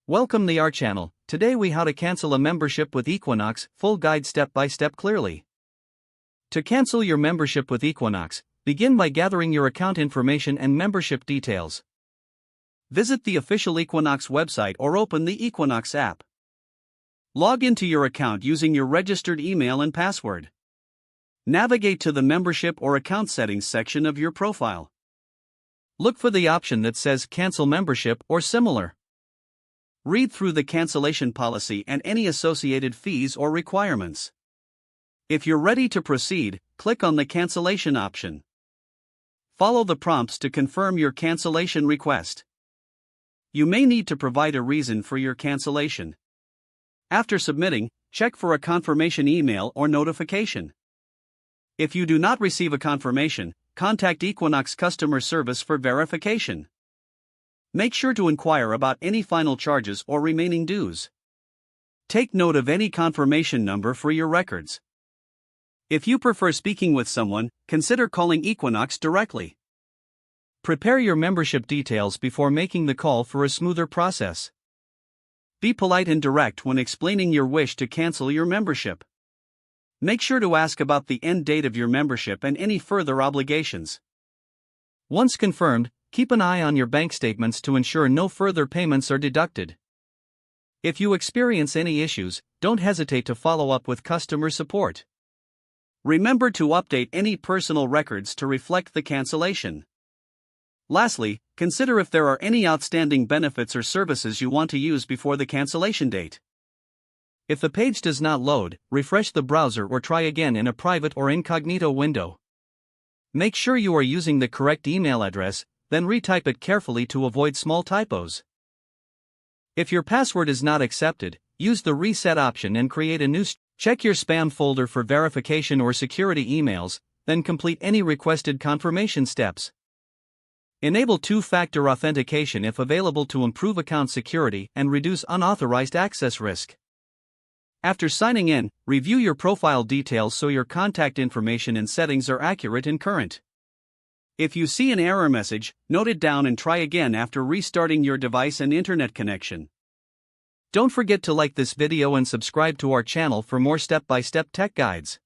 Welcome to our channel. Today we how to cancel a membership with Equinox, full guide step by step clearly. To cancel your membership with Equinox, begin by gathering your account information and membership details. Visit the official Equinox website or open the Equinox app. Log into your account using your registered email and password. Navigate to the membership or account settings section of your profile. Look for the option that says Cancel Membership or similar. Read through the cancellation policy and any associated fees or requirements. If you're ready to proceed, click on the cancellation option. Follow the prompts to confirm your cancellation request. You may need to provide a reason for your cancellation. After submitting, check for a confirmation email or notification. If you do not receive a confirmation, contact Equinox customer service for verification. Make sure to inquire about any final charges or remaining dues. Take note of any confirmation number for your records. If you prefer speaking with someone, consider calling Equinox directly. Prepare your membership details before making the call for a smoother process. Be polite and direct when explaining your wish to cancel your membership. Make sure to ask about the end date of your membership and any further obligations. Once confirmed, keep an eye on your bank statements to ensure no further payments are deducted. If you experience any issues, don't hesitate to follow up with customer support. Remember to update any personal records to reflect the cancellation. Lastly, consider if there are any outstanding benefits or services you want to use before the cancellation date. If the page does not load, refresh the browser or try again in a private or incognito window. Make sure you are using the correct email address, then retype it carefully to avoid small typos. If your password is not accepted, use the reset option and create a new. Check your spam folder for verification or security emails, then complete any requested confirmation steps. Enable two-factor authentication if available to improve account security and reduce unauthorized access risk. After signing in, review your profile details so your contact information and settings are accurate and current. If you see an error message, note it down and try again after restarting your device and internet connection. Don't forget to like this video and subscribe to our channel for more step-by-step tech guides.